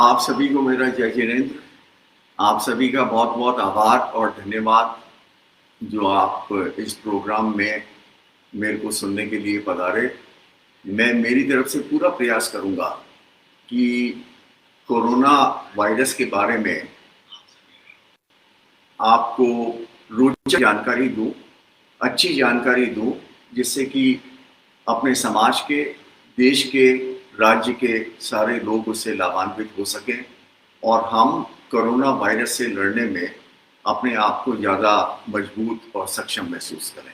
आप सभी को मेरा जय जिनेंद्र। आप सभी का बहुत बहुत आभार और धन्यवाद जो आप इस प्रोग्राम में मेरे को सुनने के लिए पधारे। मैं मेरी तरफ से पूरा प्रयास करूंगा कि कोरोना वायरस के बारे में आपको रोचक जानकारी दूं, अच्छी जानकारी दूं, जिससे कि अपने समाज के, देश के, राज्य के सारे लोग उससे लाभान्वित हो सकें और हम कोरोना वायरस से लड़ने में अपने आप को ज़्यादा मजबूत और सक्षम महसूस करें।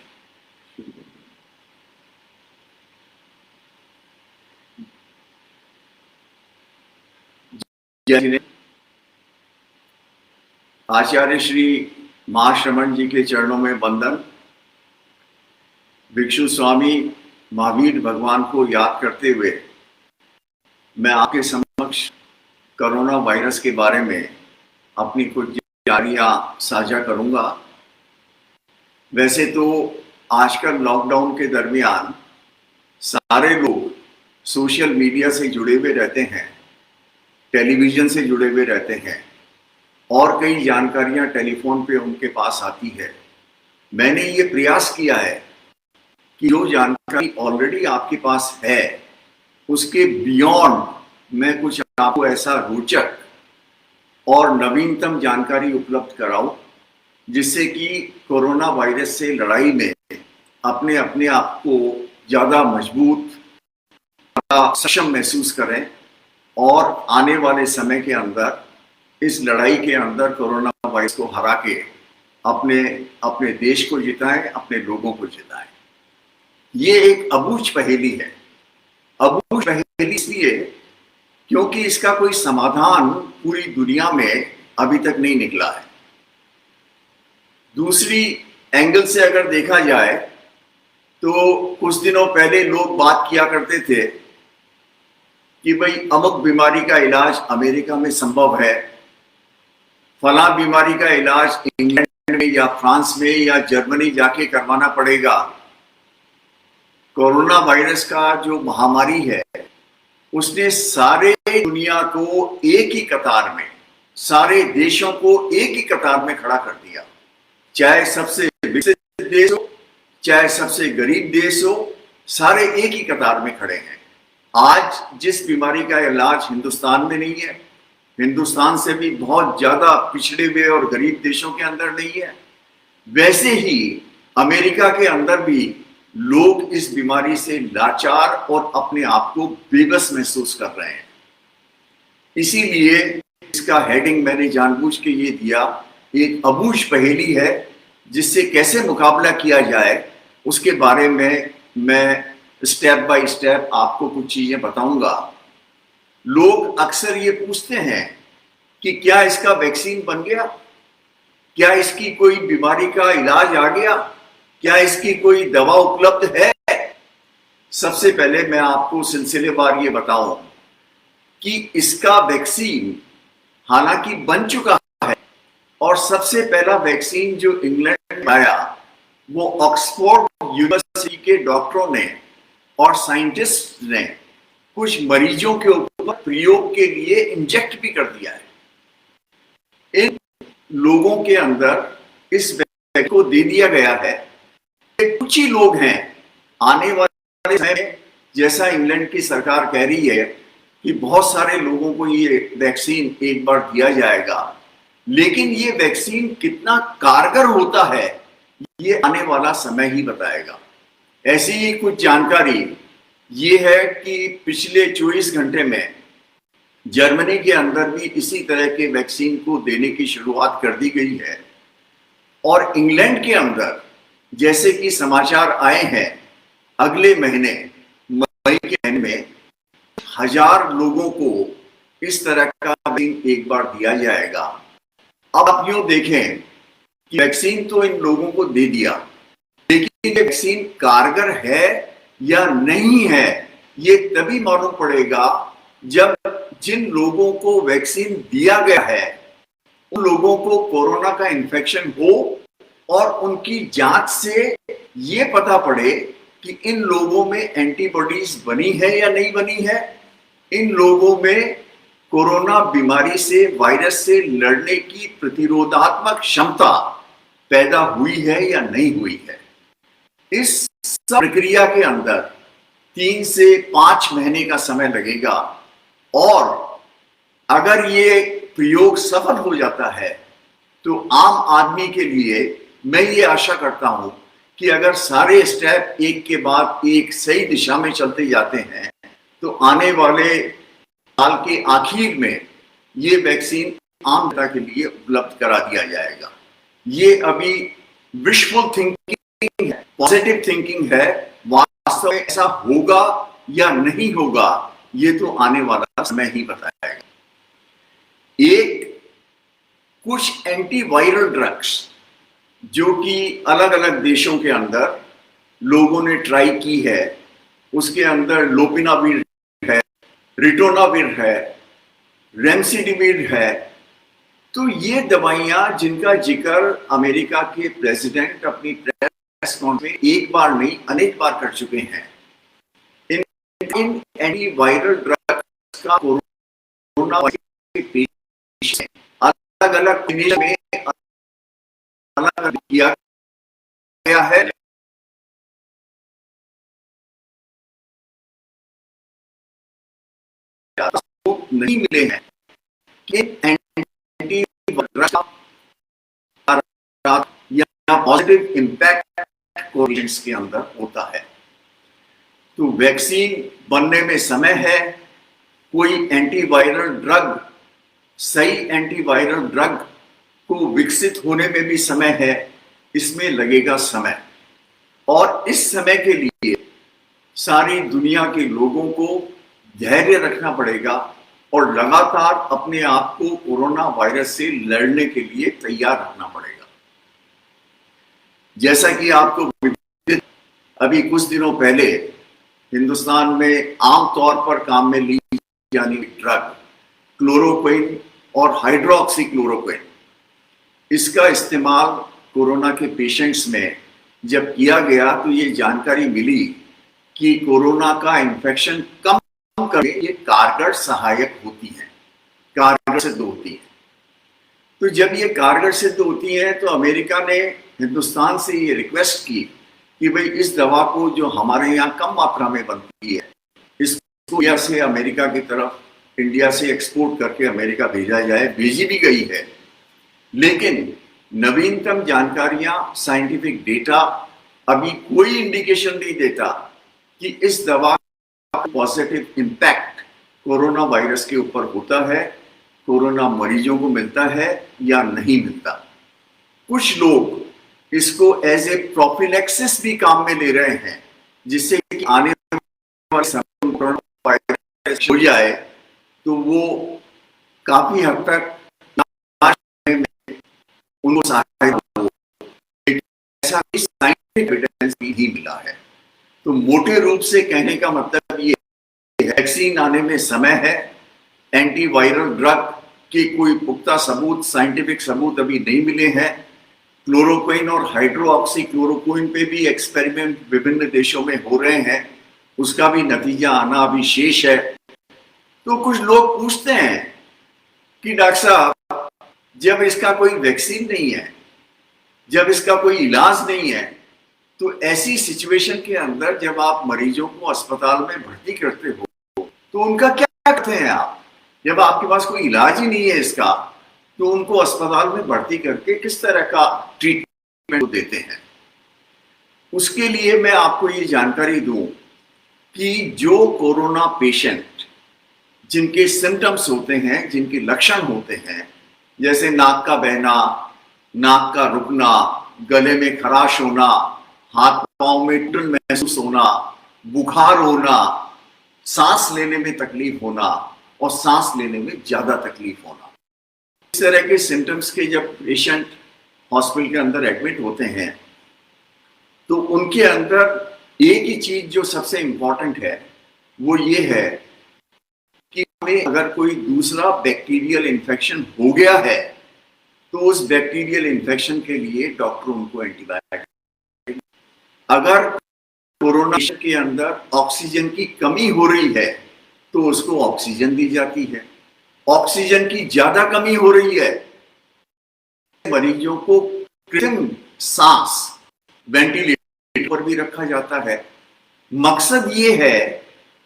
आचार्य श्री महाश्रमण जी के चरणों में वंदन। भिक्षु स्वामी महावीर भगवान को याद करते हुए मैं आपके समक्ष कोरोना वायरस के बारे में अपनी कुछ जानकारियां साझा करूंगा। वैसे तो आजकल लॉकडाउन के दरमियान सारे लोग सोशल मीडिया से जुड़े हुए रहते हैं, टेलीविजन से जुड़े हुए रहते हैं और कई जानकारियां टेलीफोन पे उनके पास आती है। मैंने ये प्रयास किया है कि जो जानकारी ऑलरेडी आपके पास है उसके बियॉन्ड मैं कुछ आपको ऐसा रोचक और नवीनतम जानकारी उपलब्ध कराऊं जिससे कि कोरोना वायरस से लड़ाई में अपने आप को ज़्यादा मजबूत, सक्षम महसूस करें और आने वाले समय के अंदर इस लड़ाई के अंदर कोरोना वायरस को हरा के अपने देश को जिताएं, अपने लोगों को जिताएं। ये एक अबूझ पहेली है। अबूझ पहेली इसलिए क्योंकि इसका कोई समाधान पूरी दुनिया में अभी तक नहीं निकला है। दूसरी एंगल से अगर देखा जाए तो कुछ दिनों पहले लोग बात किया करते थे कि भाई अमुक बीमारी का इलाज अमेरिका में संभव है, फला बीमारी का इलाज इंग्लैंड में या फ्रांस में या जर्मनी जाके करवाना पड़ेगा। कोरोना वायरस का जो महामारी है उसने सारे दुनिया को एक ही कतार में, सारे देशों को एक ही कतार में खड़ा कर दिया। चाहे सबसे विकसित देश हो, चाहे सबसे गरीब देश हो, सारे एक ही कतार में खड़े हैं। आज जिस बीमारी का इलाज हिंदुस्तान में नहीं है, हिंदुस्तान से भी बहुत ज्यादा पिछड़े हुए और गरीब देशों के अंदर नहीं है, वैसे ही अमेरिका के अंदर भी लोग इस बीमारी से लाचार और अपने आप को बेबस महसूस कर रहे हैं। इसीलिए इसका हेडिंग मैंने जानबूझ के ये दिया, एक अबूझ पहेली है जिससे कैसे मुकाबला किया जाए उसके बारे में मैं स्टेप बाय स्टेप आपको कुछ चीजें बताऊंगा। लोग अक्सर ये पूछते हैं कि क्या इसका वैक्सीन बन गया, क्या इसकी कोई बीमारी का इलाज आ गया, क्या इसकी कोई दवा उपलब्ध है। सबसे पहले मैं आपको सिलसिलेवार ये बताऊं कि इसका वैक्सीन हालांकि बन चुका है और सबसे पहला वैक्सीन जो इंग्लैंड में आया वो ऑक्सफोर्ड यूनिवर्सिटी के डॉक्टरों ने और साइंटिस्ट ने कुछ मरीजों के ऊपर प्रयोग के लिए इंजेक्ट भी कर दिया है। इन लोगों के अंदर इस वैक्सीन को दे दिया गया है। कुछ ही लोग हैं, आने वाले समय में जैसा इंग्लैंड की सरकार कह रही है कि बहुत सारे लोगों को ये वैक्सीन एक बार दिया जाएगा, लेकिन ये वैक्सीन कितना कारगर होता है ये आने वाला समय ही बताएगा। ऐसी ही कुछ जानकारी ये है कि पिछले 24 घंटे में जर्मनी के अंदर भी इसी तरह के वैक्सीन को देने की शुरुआत कर दी गई है और इंग्लैंड के अंदर जैसे कि समाचार आए हैं अगले महीने मई के महीने में 1000 लोगों को इस तरह का वैक्सीन एक बार दिया जाएगा। अब आप यूं देखें कि वैक्सीन तो इन लोगों को दे दिया, लेकिन ये वैक्सीन कारगर है या नहीं है ये तभी मालूम पड़ेगा जब जिन लोगों को वैक्सीन दिया गया है उन लोगों को कोरोना का इन्फेक्शन हो और उनकी जांच से ये पता पड़े कि इन लोगों में एंटीबॉडीज बनी है या नहीं बनी है, इन लोगों में कोरोना बीमारी से, वायरस से लड़ने की प्रतिरोधात्मक क्षमता पैदा हुई है या नहीं हुई है। इस सब प्रक्रिया के अंदर 3 से 5 महीने का समय लगेगा और अगर ये प्रयोग सफल हो जाता है तो आम आदमी के लिए मैं ये आशा करता हूं कि अगर सारे स्टेप एक के बाद एक सही दिशा में चलते जाते हैं तो आने वाले साल के आखिर में ये वैक्सीन आम जनता के लिए उपलब्ध करा दिया जाएगा। ये अभी विशफुल थिंकिंग है, पॉजिटिव थिंकिंग है। वास्तव में ऐसा होगा या नहीं होगा ये तो आने वाला समय ही बताएगा। एक कुछ एंटीवायरल ड्रग्स जो कि अलग अलग देशों के अंदर लोगों ने ट्राई की है, उसके अंदर लोपिनाविर है, रिटोनाविर है, रेमसिडिविर है। तो ये दवाइयां जिनका जिक्र अमेरिका के प्रेसिडेंट अपनी प्रेस कॉन्फ्रेंस में एक बार नहीं अनेक बार कर चुके हैं। इन एंटीवायरल ड्रग्स का कोरोना वायरस के अलग अलग में अलग किया गया है। नहीं मिले हैं कि या पॉजिटिव इंपैक्ट कोरिलेशंस के अंदर होता है। तो वैक्सीन बनने में समय है, कोई एंटीवायरल ड्रग, सही एंटीवायरल ड्रग को विकसित होने में भी समय है, इसमें लगेगा समय। और इस समय के लिए सारी दुनिया के लोगों को धैर्य रखना पड़ेगा और लगातार अपने आप को कोरोना वायरस से लड़ने के लिए तैयार रखना पड़ेगा। जैसा कि आपको अभी कुछ दिनों पहले हिंदुस्तान में आमतौर पर काम में ली जाने वाली ड्रग क्लोरोक्विन और हाइड्रोक्सीक्लोरोक्विन, इसका इस्तेमाल कोरोना के पेशेंट्स में जब किया गया तो ये जानकारी मिली कि कोरोना का इन्फेक्शन कम करने ये कारगर सहायक होती है, कारगर सिद्ध होती है। तो जब ये कारगर सिद्ध होती है तो अमेरिका ने हिंदुस्तान से ये रिक्वेस्ट की कि भाई इस दवा को जो हमारे यहाँ कम मात्रा में बनती है इसको इंडिया से अमेरिका की तरफ, इंडिया से एक्सपोर्ट करके अमेरिका भेजा जाए। भेजी भी गई है, लेकिन नवीनतम जानकारियां, साइंटिफिक डेटा अभी कोई इंडिकेशन नहीं देता कि इस दवा का पॉजिटिव इम्पैक्ट कोरोना वायरस के ऊपर होता है, कोरोना मरीजों को मिलता है या नहीं मिलता। कुछ लोग इसको एज ए प्रोफिलैक्सिस भी काम में ले रहे हैं, जिससे कि आने वाले समय में कोरोना वायरस हो जाए तो वो काफी हद तक उनको सहायता हो। ऐसा साइंटिफिक एविडेंस भी ही मिला है। तो मोटे रूप से कहने का मतलब ये वैक्सीन आने में समय है। एंटीवायरल ड्रग के कोई पुख्ता सबूत, साइंटिफिक सबूत अभी नहीं मिले हैं। क्लोरोक्विन और हाइड्रोक्सीक्लोरोक्विन पे भी एक्सपेरिमेंट विभिन्न देशों में हो रहे हैं, उसका भी नतीजा आना अभी शेष है। तो कुछ लोग पूछते हैं कि डॉक्टर साहब जब इसका कोई वैक्सीन नहीं है, जब इसका कोई इलाज नहीं है, तो ऐसी सिचुएशन के अंदर जब आप मरीजों को अस्पताल में भर्ती करते हो तो उनका क्या करते हैं आप? जब आपके पास कोई इलाज ही नहीं है इसका, तो उनको अस्पताल में भर्ती करके किस तरह का ट्रीटमेंट देते हैं? उसके लिए मैं आपको ये जानकारी दूं कि जो कोरोना पेशेंट जिनके सिम्टम्स होते हैं, जिनके लक्षण होते हैं, जैसे नाक का बहना, नाक का रुकना, गले में खराश होना, हाथ पांव में टुन महसूस होना, बुखार होना, सांस लेने में तकलीफ होना और सांस लेने में ज्यादा तकलीफ होना, इस तरह के सिम्टम्स के जब पेशेंट हॉस्पिटल के अंदर एडमिट होते हैं तो उनके अंदर एक ही चीज जो सबसे इंपॉर्टेंट है वो ये है कि हमें अगर कोई दूसरा बैक्टीरियल इन्फेक्शन हो गया है तो उस बैक्टीरियल इन्फेक्शन के लिए डॉक्टर उनको एंटीबायोटिक, अगर कोरोना के अंदर ऑक्सीजन की कमी हो रही है तो उसको ऑक्सीजन दी जाती है, ऑक्सीजन की ज्यादा कमी हो रही है, मरीजों को कृत्रिम सांस वेंटिलेटर पर भी रखा जाता है। मकसद ये है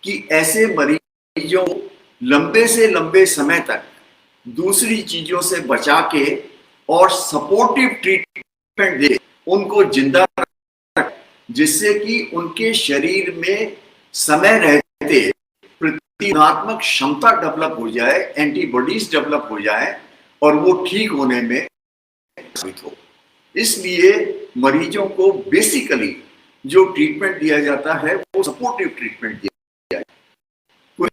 कि ऐसे मरीजों को लंबे से लंबे समय तक दूसरी चीजों से बचा के और सपोर्टिव ट्रीटमेंट दे, उनको जिंदा रख, जिससे कि उनके शरीर में समय रहते प्रतिरोधात्मक क्षमता डेवलप हो जाए, एंटीबॉडीज डेवलप हो जाए और वो ठीक होने में साबित हो। इसलिए मरीजों को बेसिकली जो ट्रीटमेंट दिया जाता है वो सपोर्टिव ट्रीटमेंट दिया जाए। कोई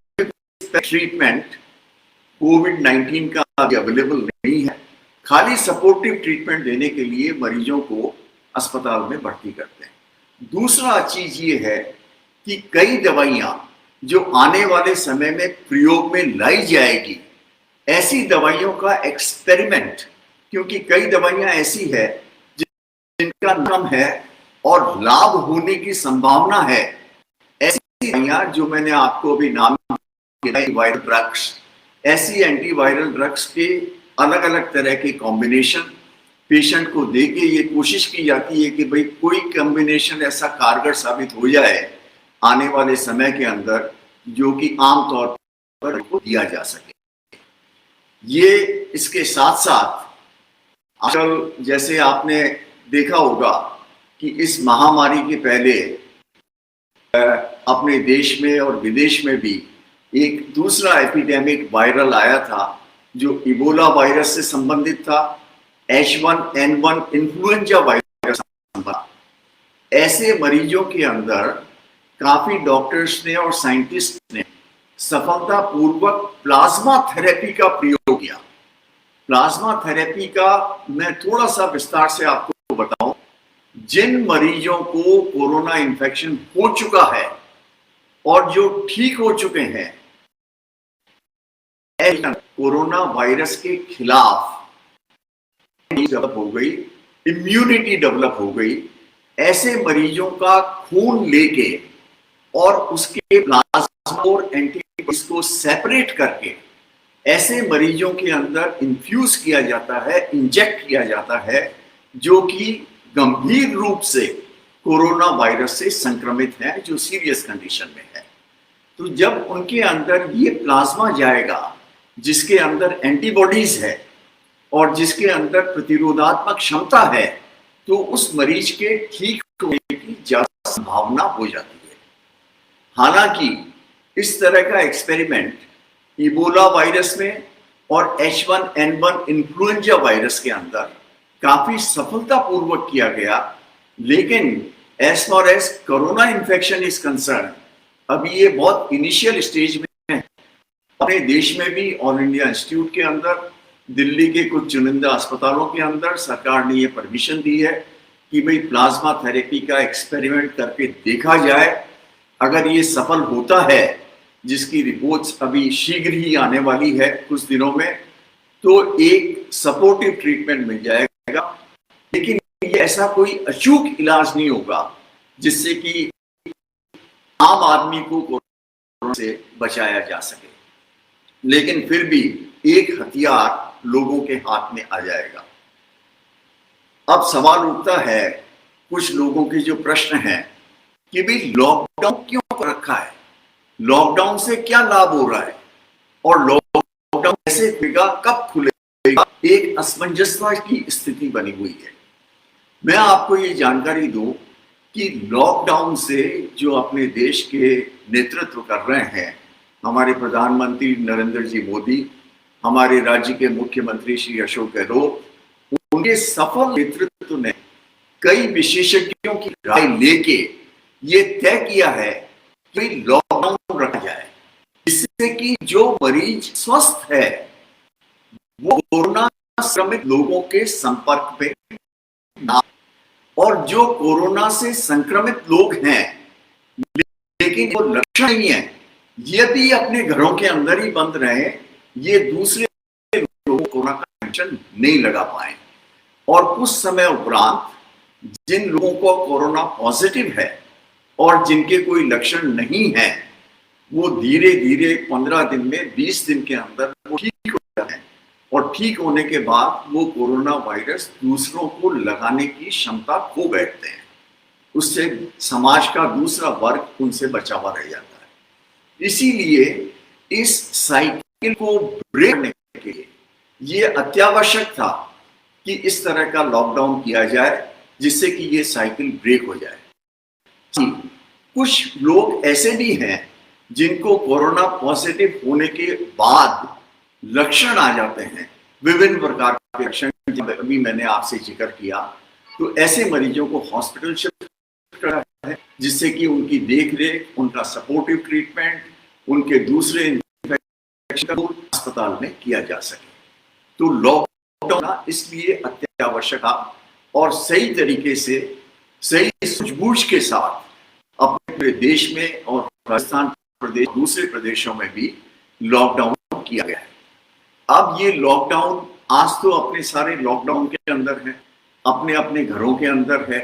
ट्रीटमेंट कोविड-19 का अभी अवेलेबल नहीं है, खाली सपोर्टिव ट्रीटमेंट देने के लिए मरीजों को अस्पताल में भर्ती करते हैं। दूसरा चीज ये है कि कई दवाइयां जो आने वाले समय में प्रयोग में लाई जाएगी, ऐसी दवाइयों का एक्सपेरिमेंट, क्योंकि कई दवाइयां ऐसी है जिनका नाम है और लाभ होने की संभावना है, ऐसी दवाइयां जो मैंने आपको अभी नाम एंटीवायरल ड्रग्स, ऐसी एंटीवायरल ड्रग्स के अलग अलग तरह के कॉम्बिनेशन पेशेंट को देके ये कोशिश की जाती है कि भाई कोई कॉम्बिनेशन ऐसा कारगर साबित हो जाए आने वाले समय के अंदर जो कि आमतौर पर दिया जा सके। ये इसके साथ साथ आजकल जैसे आपने देखा होगा कि इस महामारी के पहले अपने देश में और विदेश में भी एक दूसरा एपिडेमिक वायरल आया था जो इबोला वायरस से संबंधित था, H1N1 इन्फ्लुएंजा वायरस। ऐसे मरीजों के अंदर काफी डॉक्टर्स ने और साइंटिस्ट ने सफलतापूर्वक प्लाज्मा थेरेपी का प्रयोग किया। प्लाज्मा थेरेपी का मैं थोड़ा सा विस्तार से आपको बताऊं। जिन मरीजों को कोरोना इन्फेक्शन हो चुका है और जो ठीक हो चुके हैं, कोरोना वायरस के खिलाफ डेवलप हो गई, इम्यूनिटी डेवलप हो गई, ऐसे मरीजों का खून लेके और उसके प्लाज्मा और एंटीबॉडीज को सेपरेट करके ऐसे मरीजों के अंदर इन्फ्यूज किया जाता है, इंजेक्ट किया जाता है, जो कि गंभीर रूप से कोरोना वायरस से संक्रमित हैं, जो सीरियस कंडीशन में है। तो जब उनके अंदर ये प्लाज्मा जाएगा जिसके अंदर एंटीबॉडीज है और जिसके अंदर प्रतिरोधात्मक क्षमता है, तो उस मरीज के ठीक होने की ज्यादा संभावना हो जाती है। हालांकि इस तरह का एक्सपेरिमेंट इबोला वायरस में और H1N1 इन्फ्लुएंजा वायरस के अंदर काफी सफलतापूर्वक किया गया, लेकिन as far as corona infection is concern अभी ये बहुत इनिशियल स्टेज में है। अपने देश में भी ऑल इंडिया इंस्टीट्यूट के अंदर, दिल्ली के कुछ चुनिंदा अस्पतालों के अंदर सरकार ने ये परमिशन दी है कि भाई प्लाज्मा थेरेपी का एक्सपेरिमेंट करके देखा जाए। अगर ये सफल होता है, जिसकी रिपोर्ट्स अभी शीघ्र ही आने वाली है कुछ दिनों में, तो एक सपोर्टिव ट्रीटमेंट मिल जाएगा। लेकिन ये ऐसा कोई अचूक इलाज नहीं होगा जिससे कि आम आदमी को कोरोना से बचाया जा सके, लेकिन फिर भी एक हथियार लोगों के हाथ में आ जाएगा। अब सवाल उठता है कुछ लोगों के जो प्रश्न हैं कि भाई लॉकडाउन क्यों कर रखा है, लॉकडाउन से क्या लाभ हो रहा है और लॉकडाउन कैसे खुलेगा, कब खुलेगा, एक असमंजसता की स्थिति बनी हुई है। मैं आपको ये जानकारी दूं कि लॉकडाउन से जो अपने देश के नेतृत्व कर रहे हैं हमारे प्रधानमंत्री नरेंद्र जी मोदी, हमारे राज्य के मुख्यमंत्री श्री अशोक गहलोत, उनके सफल नेतृत्व ने कई विशेषज्ञों की राय लेके ये तय किया है कि लॉकडाउन रखा जाए, जिससे कि जो मरीज स्वस्थ है वो कोरोना संक्रमित लोगों के संपर्क में ना, और जो कोरोना से संक्रमित लोग हैं लेकिन वो लक्षण नहीं है, ये भी अपने घरों के अंदर ही बंद रहे, ये दूसरे लोगों को कोरोना का इंजेक्शन नहीं लगा पाए। और कुछ समय उपरांत जिन लोगों को कोरोना पॉजिटिव है और जिनके कोई लक्षण नहीं है, वो धीरे धीरे 15 दिन में, 20 दिन के अंदर वो ठीक हो जाते हैं और ठीक होने के बाद वो कोरोना वायरस दूसरों को लगाने की क्षमता खो बैठते हैं। उससे समाज का दूसरा वर्ग उनसे बचा हुआ रह जाता है। इसीलिए इस साइकिल को ब्रेक करने के लिए ये अत्यावश्यक था कि इस तरह का लॉकडाउन किया जाए जिससे कि ये साइकिल ब्रेक हो जाए। कुछ लोग ऐसे भी हैं जिनको कोरोना पॉजिटिव होने के बाद लक्षण आ जाते हैं, विभिन्न प्रकार के लक्षण, अभी मैंने आपसे जिक्र किया। तो ऐसे मरीजों को हॉस्पिटल शिफ्ट करा है जिससे कि उनकी देख रेख, उनका सपोर्टिव ट्रीटमेंट, उनके दूसरे इन्फेक्शन को अस्पताल में किया जा सके। तो लॉकडाउन इसलिए अत्यावश्यक था और सही तरीके से, सही सूझबूझ के साथ अपने पूरे देश में और राजस्थान प्रदेश, दूसरे प्रदेशों में भी लॉकडाउन किया गया है। अब ये लॉकडाउन आज तो अपने सारे लॉकडाउन के अंदर है, अपने अपने घरों के अंदर है।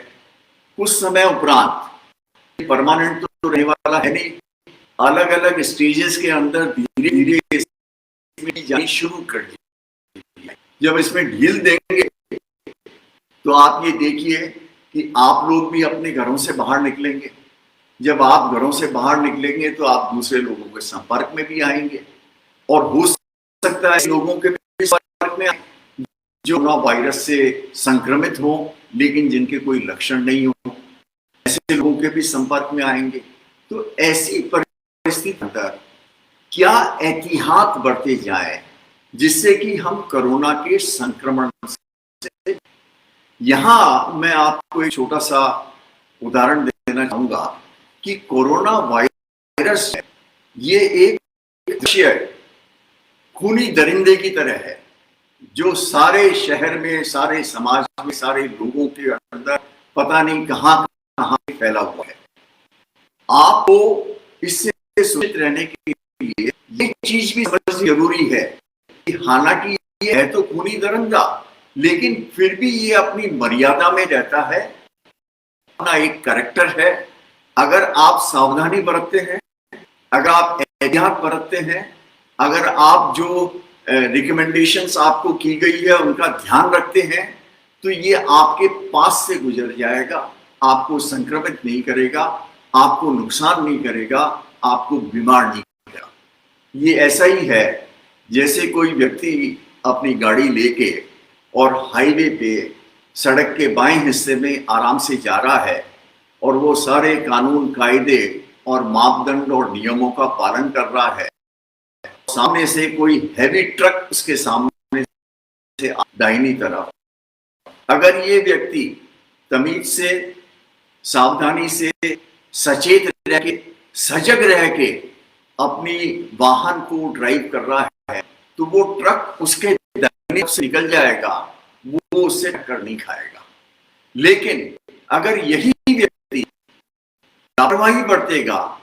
कुछ समय उपरांत परमानेंट तो रहने वाला है नहीं, अलग अलग स्टेजेस के अंदर धीरे धीरे इसमें जानी शुरू कर दी। जब इसमें ढील देंगे तो आप ये देखिए कि आप लोग भी अपने घरों से बाहर निकलेंगे। जब आप घरों से बाहर निकलेंगे तो आप दूसरे लोगों के संपर्क में भी आएंगे और हो सकता है लोगों के संपर्क में जो कोरोना वायरस से संक्रमित हो लेकिन जिनके कोई लक्षण नहीं हो, ऐसे लोगों के भी संपर्क में आएंगे। तो ऐसी परिस्थिति अंदर क्या एहतियात बरते जाए जिससे कि हम कोरोना के संक्रमण से, यहां मैं आपको एक छोटा सा उदाहरण देना चाहूंगा कि कोरोना वायरस ये एक विषय खूनी दरिंदे की तरह है जो सारे शहर में, सारे समाज में, सारे लोगों के अंदर पता नहीं कहां कहां फैला हुआ है। आपको इससे सुरक्षित रहने के लिए ये चीज भी समझनी जरूरी है कि हालांकि ये है तो खूनी दरिंदा, लेकिन फिर भी ये अपनी मर्यादा में रहता है, अपना एक कैरेक्टर है। अगर आप सावधानी बरतते हैं, अगर आप एहतियात बरतते हैं, अगर आप जो रिकमेंडेशंस आपको की गई है उनका ध्यान रखते हैं, तो ये आपके पास से गुजर जाएगा, आपको संक्रमित नहीं करेगा, आपको नुकसान नहीं करेगा, आपको बीमार नहीं करेगा। ये ऐसा ही है जैसे कोई व्यक्ति अपनी गाड़ी लेके और हाईवे पे सड़क के बाएं हिस्से में आराम से जा रहा है और वो सारे कानून, कायदे और मापदंड और नियमों का पालन कर रहा है। सामने से कोई हैवी ट्रक उसके सामने से दाहिनी तरफ, अगर ये व्यक्ति तमीज से, सावधानी से, सचेत रह के, सजग रह के अपनी वाहन को ड्राइव कर रहा है तो वो ट्रक उसके दाहिनी तरफ से निकल जाएगा, वो उससे टक्कर नहीं खाएगा। लेकिन अगर यही व्यक्ति लापरवाही बरतेगा,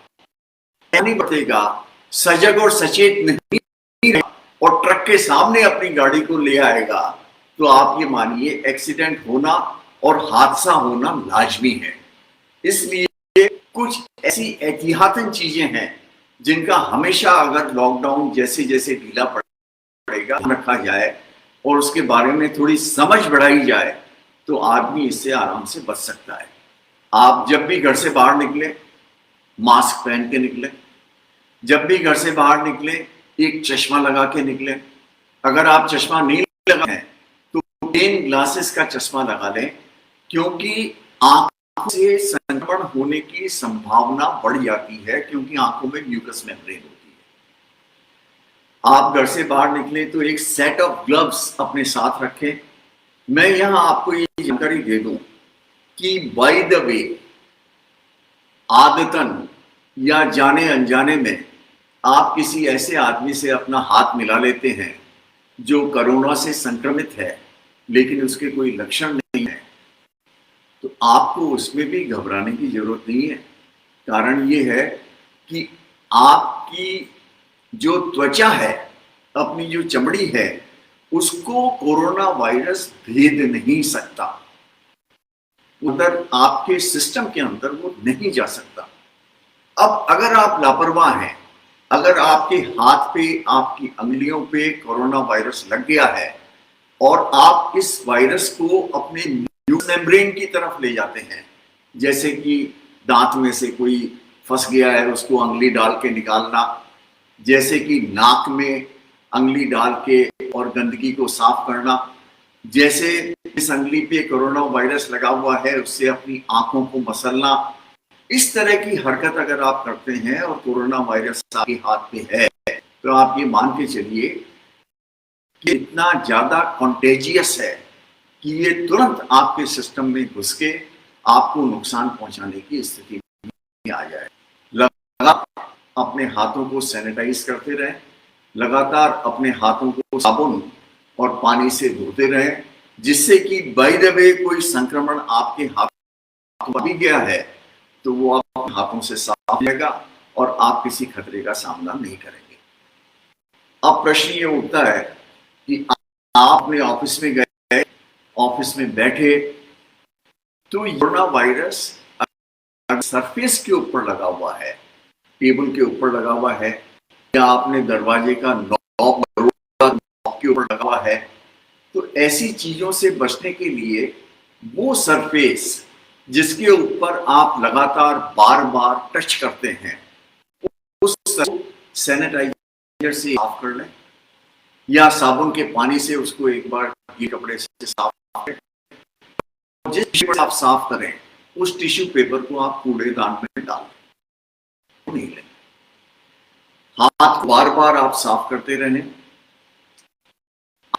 सजग और सचेत नहीं रहेगा और ट्रक के सामने अपनी गाड़ी को ले आएगा, तो आप ये मानिए एक्सीडेंट होना और हादसा होना लाजमी है। इसलिए कुछ ऐसी एहतियातन चीजें हैं जिनका हमेशा अगर लॉकडाउन जैसे जैसे ढीला पड़ेगा रखा जाए और उसके बारे में थोड़ी समझ बढ़ाई जाए तो आदमी इससे आराम से बच सकता है। आप जब भी घर से बाहर निकले मास्क पहन के निकले, जब भी घर से बाहर निकले एक चश्मा लगा के निकले। अगर आप चश्मा नहीं लगा है तो पेन ग्लासेस का चश्मा लगा लें, क्योंकि आंखों से संक्रमण होने की संभावना बढ़ जाती है, क्योंकि आंखों में म्यूकस मेम्ब्रेन होती है। आप घर से बाहर निकले तो एक सेट ऑफ ग्लव्स अपने साथ रखें। मैं यहां आपको ये जानकारी दे दूं कि बाय द वे आदतन या जाने अनजाने में आप किसी ऐसे आदमी से अपना हाथ मिला लेते हैं जो कोरोना से संक्रमित है लेकिन उसके कोई लक्षण नहीं है, तो आपको उसमें भी घबराने की जरूरत नहीं है। कारण ये है कि आपकी जो त्वचा है, अपनी जो चमड़ी है, उसको कोरोना वायरस भेद नहीं सकता, उधर आपके सिस्टम के अंदर वो नहीं जा सकता। अब अगर आप लापरवाह हैं अगर आपके हाथ पे, आपकी अंगुलियों पे कोरोना वायरस लग गया है और आप इस वायरस को अपने म्यूकस मेम्ब्रेन की तरफ ले जाते हैं, जैसे कि दांत में से कोई फंस गया है उसको अंगुली डाल के निकालना, जैसे कि नाक में अंगुली डाल के और गंदगी को साफ करना, जैसे इस अंगुली पे कोरोना वायरस लगा हुआ है उससे अपनी आंखों को मसलना, इस तरह की हरकत अगर आप करते हैं और कोरोना वायरस आपके हाथ पे है तो आप ये मान के चलिए कि इतना ज्यादा कॉन्टेजियस है कि ये तुरंत आपके सिस्टम में घुस के आपको नुकसान पहुंचाने की स्थिति में आ जाए। लगातार अपने हाथों को सैनिटाइज करते रहें, लगातार अपने हाथों को साबुन और पानी से धोते रहें, जिससे कि बाय द वे कोई संक्रमण आपके हाथों में भी गया है तो वो अपने हाथों से साफ हो जाएगा और आप किसी खतरे का सामना नहीं करेंगे। अब प्रश्न ये उठता है कि आप अपने ऑफिस में गए, ऑफिस में बैठे, तो कोरोना वायरस सरफेस के ऊपर लगा हुआ है, टेबल के ऊपर लगा हुआ है, या आपने दरवाजे का नॉब के ऊपर लगा हुआ है, तो ऐसी चीजों से बचने के लिए वो सरफेस जिसके ऊपर आप लगातार बार बार टच करते हैं उस सैनिटाइजर से साफ कर लें या साबुन के पानी से उसको एक बार ये कपड़े से साफ करें। जिस टिश्यू पेपर आप साफ करें उस टिश्यू पेपर को आप कूड़ेदान में डाल नहीं लें। हाथ बार बार आप साफ करते रहें।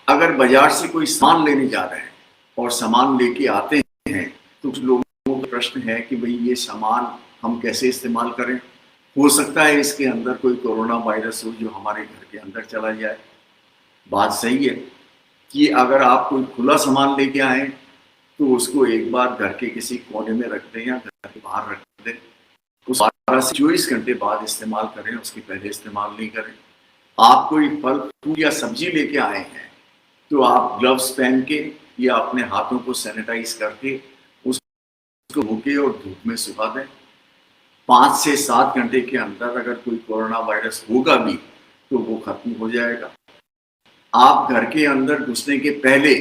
अगर बाजार से कोई सामान लेने जा रहे हैं और सामान लेके आते हैं तो कुछ लोगों का प्रश्न है कि भाई ये सामान हम कैसे इस्तेमाल करें, हो सकता है इसके अंदर कोई कोरोना वायरस हो जो हमारे घर के अंदर चला जाए। बात सही है कि अगर आप कोई खुला सामान लेके आए तो उसको एक बार घर के किसी कोने में रख दें या घर के बाहर रख दें, उस 12 से 24 घंटे बाद इस्तेमाल करें, उसके पहले इस्तेमाल नहीं करें। आप कोई फल फूल या सब्जी लेके आए हैं तो आप ग्लव्स पहन के या अपने हाथों को सैनिटाइज करके उसको धोके और धूप में सुखा दें। 5 से 7 घंटे के अंदर अगर कोई कोरोना वायरस होगा भी तो वो खत्म हो जाएगा। आप घर के अंदर घुसने के पहले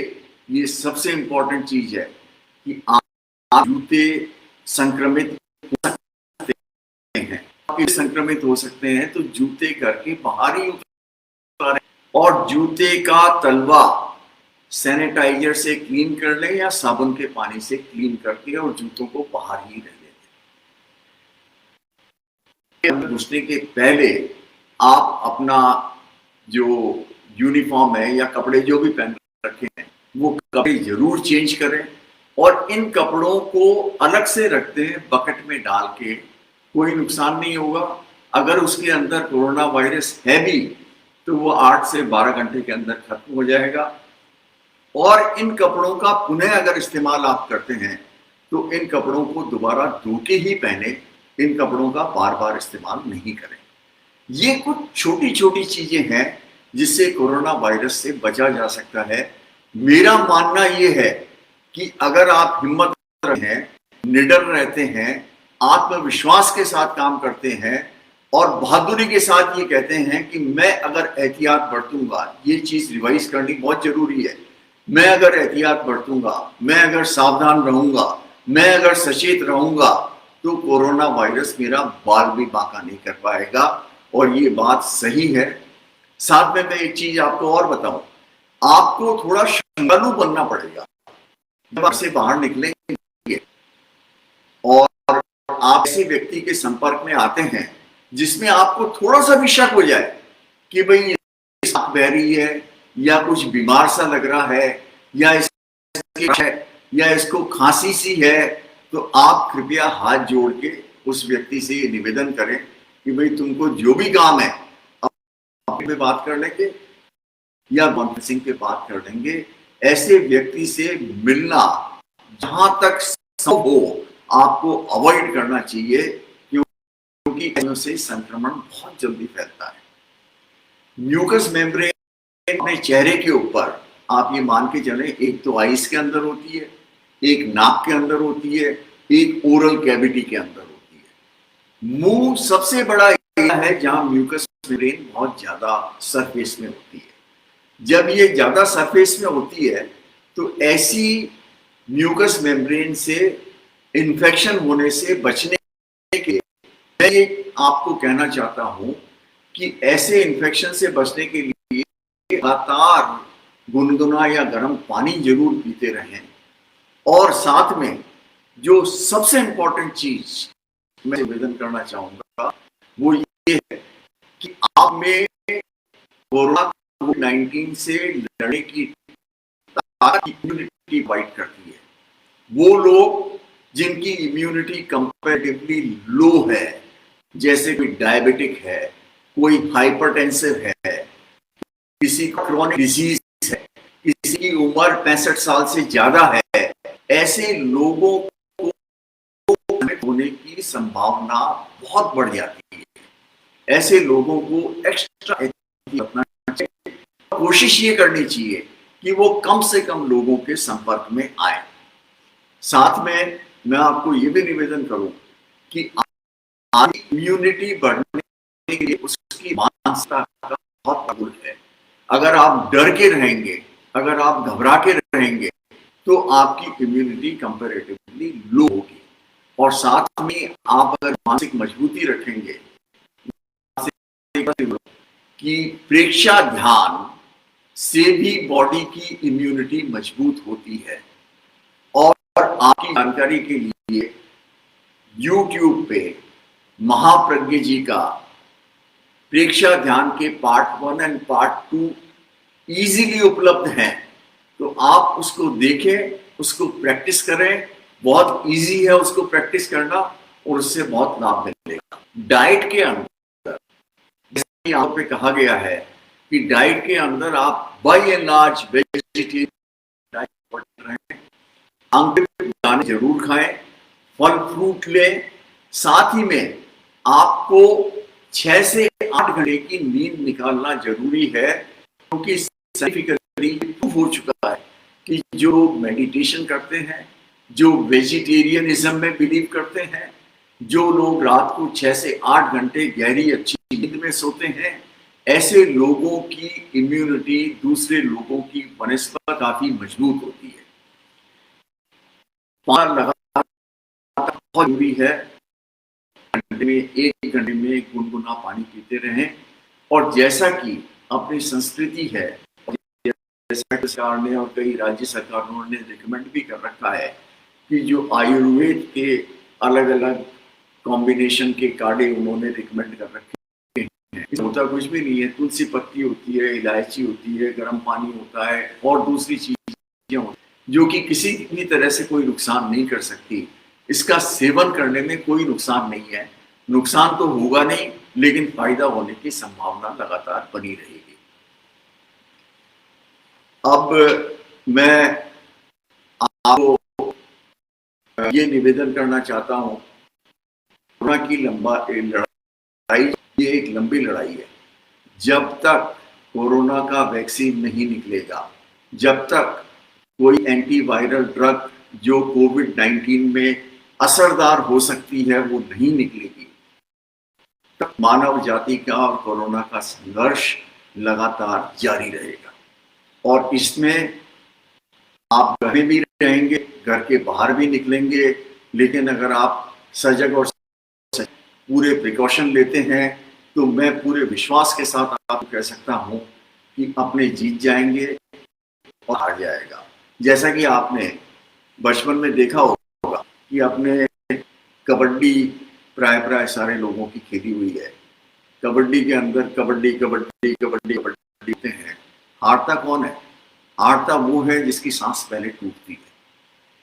ये सबसे इंपॉर्टेंट चीज है कि आप जूते संक्रमित हो सकते हैं, आप संक्रमित हो सकते हैं तो जूते घर के बाहर ही उतारें और जूते का तलवा सैनिटाइजर से क्लीन कर लें या साबुन के पानी से क्लीन करके और जूतों को बाहर ही रहने दें। घुसने के पहले आप अपना जो यूनिफॉर्म है या कपड़े जो भी पहन रखे हैं वो कपड़े जरूर चेंज करें और इन कपड़ों को अलग से रखते हैं बकेट में डाल के, कोई नुकसान नहीं होगा। अगर उसके अंदर कोरोना वायरस है भी तो वो 8 से 12 घंटे के अंदर खत्म हो जाएगा। और इन कपड़ों का पुनः अगर इस्तेमाल आप करते हैं तो इन कपड़ों को दोबारा धो के ही पहने, इन कपड़ों का बार बार इस्तेमाल नहीं करें। ये कुछ छोटी छोटी चीजें हैं जिससे कोरोना वायरस से बचा जा सकता है। मेरा मानना यह है कि अगर आप हिम्मत रखते हैं, निडर रहते हैं, आत्मविश्वास के साथ काम करते हैं और बहादुरी के साथ ये कहते हैं कि मैं अगर एहतियात बरतूंगा, ये चीज रिवाइज करनी बहुत जरूरी है, मैं अगर एहतियात बरतूंगा, मैं अगर सावधान रहूंगा, मैं अगर सचेत रहूंगा तो कोरोना वायरस मेरा बाल भी बांका नहीं कर पाएगा। और ये बात सही है। साथ में मैं एक चीज आपको और बताऊं, आपको थोड़ा श्रद्धालु बनना पड़ेगा जब आप से बाहर निकलेंगे और आप ऐसे व्यक्ति के संपर्क में आते हैं जिसमें आपको थोड़ा सा भी शक हो जाए कि भाई ये सांस बह रही है या कुछ बीमार सा लग रहा है या इसको खांसी सी है, तो आप कृपया हाथ जोड़ के उस व्यक्ति से ये निवेदन करें कि भाई तुमको जो भी काम है पे बात कर लेंगे या कॉन्फ्रेंसिंग पे बात कर लेंगे। ऐसे व्यक्ति से मिलना जहां तक संभव हो आपको अवॉइड करना चाहिए क्योंकि इससे संक्रमण बहुत जल्दी फैलता है। म्यूकस मेम्ब्रेन अपने चेहरे के ऊपर आप ये मान के चलें, एक तो आईज के अंदर होती है, एक नाक के अंदर होती है, एक ओरल कैविटी के अंदर होती है। मुंह सबसे बड़ा एरिया है जहां म्यूकस मेम्ब्रेन बहुत ज्यादा सरफेस में होती है। जब ये ज्यादा सरफेस में होती है तो ऐसी म्यूकस मेम्ब्रेन से इन्फेक्शन होने से बचने के लिए मैं ये आपको कहना चाहता हूं कि ऐसे इन्फेक्शन से बचने के लिए लगातार गुनगुना या गर्म पानी जरूर पीते रहें। और साथ में जो सबसे इंपॉर्टेंट चीज मैं निवेदन करना चाहूंगा वो ये है कि आप में कोरोना कोविड-19 से लड़ने की इम्यूनिटी फाइट करती है। वो लोग जिनकी इम्यूनिटी कंपैरेटिवली लो है, जैसे कोई डायबिटिक है, कोई हाइपरटेंसिव है, किसी को क्रोनिक डिजीज है, किसी की उम्र 65 साल से ज्यादा है, ऐसे लोगों को होने की संभावना बहुत बढ़ जाती है। ऐसे लोगों को एक्स्ट्रा रखना चाहिए। कोशिश ये करनी चाहिए कि वो कम से कम लोगों के संपर्क में आए। साथ में मैं आपको ये भी निवेदन करूं कि आपकी इम्यूनिटी बढ़ने के लिए उसकी मानसिकता का बहुत बड़ा रोल है। अगर आप डर के रहेंगे, अगर आप घबरा के रहेंगे तो आपकी इम्यूनिटी कंपैरेटिवली लो होगी। और साथ में आप अगर मानसिक मजबूती रखेंगे कि प्रेक्षा ध्यान से भी बॉडी की इम्यूनिटी मजबूत होती है। और आपकी जानकारी के लिए YouTube पे महाप्रज्ञ जी का प्रेक्षा ध्यान के पार्ट 1 एंड पार्ट 2 इजीली उपलब्ध हैं, तो आप उसको देखें, उसको प्रैक्टिस करें। बहुत इजी है उसको प्रैक्टिस करना और उससे बहुत लाभ मिलेगा। डाइट के अंदर जैसे यहाँ पे कहा गया है कि डाइट के अंदर आप by and large vegetarian diet पढ़ रहे हैं, अंकुरित दाने जरूर खाएं, फल फ्रूट लें। साथ ही में आपको 6 से 8 घंटे की नींद निकालना जरूरी है, क्योंकि साइंटिफिकली प्रूफ हो चुका है कि जो मेडिटेशन करते हैं, जो वेजिटेरियनिज्म में बिलीव करते हैं, जो लोग रात को 6 से 8 घंटे गहरी अच्छी नींद में सोते हैं, ऐसे लोगों की इम्यूनिटी दूसरे लोगों की बनस्पत काफी मजबूत होती है। पानी लगातार बहुत जरूरी है। एक घंटे में गुनगुना पानी पीते रहें। और जैसा कि अपनी संस्कृति है, जैसा सरकार ने और कई राज्य सरकारों ने रिकमेंड भी कर रखा है कि जो आयुर्वेद के अलग अलग कॉम्बिनेशन के काढ़े उन्होंने रिकमेंड कर रखे हैं। होता कुछ भी नहीं है, तुलसी पत्ती होती है, इलायची होती है, गर्म पानी होता है और दूसरी चीजें होती है जो कि किसी भी तरह से कोई नुकसान नहीं कर सकती। इसका सेवन करने में कोई नुकसान नहीं है। नुकसान तो होगा नहीं, लेकिन फायदा होने की संभावना लगातार बनी रहेगी। अब मैं आपको ये निवेदन करना चाहता हूं, कोरोना की लड़ाई ये एक लंबी लड़ाई है। जब तक कोरोना का वैक्सीन नहीं निकलेगा, जब तक कोई एंटीवायरल ड्रग जो कोविड-19 में असरदार हो सकती है वो नहीं निकलेगी, तब मानव जाति का और कोरोना का संघर्ष लगातार जारी रहेगा। और इसमें आप घर में भी रहेंगे, घर के बाहर भी निकलेंगे, लेकिन अगर आप सजग और पूरे प्रिकॉशन लेते हैं तो मैं पूरे विश्वास के साथ आपको कह सकता हूं कि अपने जीत जाएंगे और हार जाएगा। जैसा कि आपने बचपन में देखा होगा कि अपने कबड्डी प्राय सारे लोगों की खेली हुई है। कबड्डी के अंदर कबड्डी कबड्डी कबड्डी कबड्डी हैं। हारता कौन है? हारता वो है जिसकी सांस पहले टूटती है।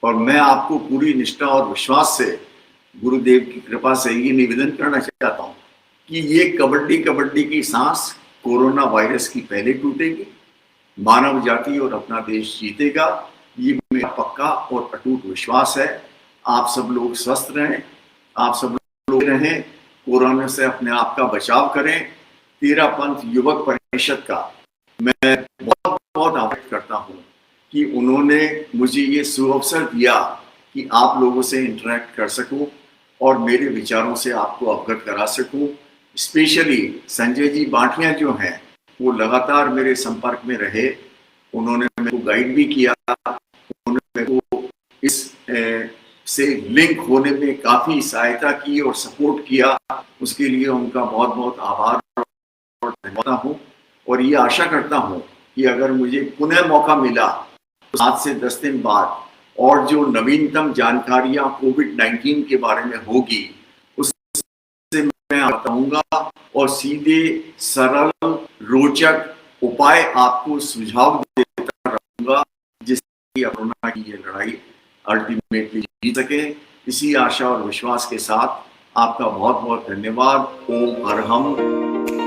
और मैं आपको पूरी निष्ठा और विश्वास से गुरुदेव की कृपा से ये निवेदन करना चाहता हूँ कि ये कबड्डी कबड्डी की सांस कोरोना वायरस की पहले टूटेगी, मानव जाति और अपना देश जीतेगा। ये मेरा पक्का और अटूट विश्वास है। आप सब लोग स्वस्थ रहें, आप सब लोग रहें, कोरोना से अपने आप का बचाव करें। तेरा पंथ युवक परिषद का मैं बहुत बहुत आभार करता हूँ कि उन्होंने मुझे ये सुअवसर दिया कि आप लोगों से इंटरेक्ट कर सकूं और मेरे विचारों से आपको अवगत करा सकूं। स्पेशली संजय जी बांटिया जो हैं, वो लगातार मेरे संपर्क में रहे, उन्होंने मेरे को गाइड भी किया, उन्होंने मेरे को इस से लिंक होने में काफी सहायता की और सपोर्ट किया। उसके लिए उनका बहुत बहुत आभार और धन्यवाद हूँ। और ये आशा करता हूँ कि अगर मुझे पुनः मौका मिला तो 7 से 10 दिन बाद और जो नवीनतम जानकारियां कोविड-19 के बारे में होगी उससे मैं बताऊंगा और सीधे सरल रोचक उपाय आपको सुझाव देता रहूंगा, जिससे कोरोना की ये लड़ाई अल्टीमेटली जीत सके। इसी आशा और विश्वास के साथ आपका बहुत बहुत धन्यवाद। ओम अरहम।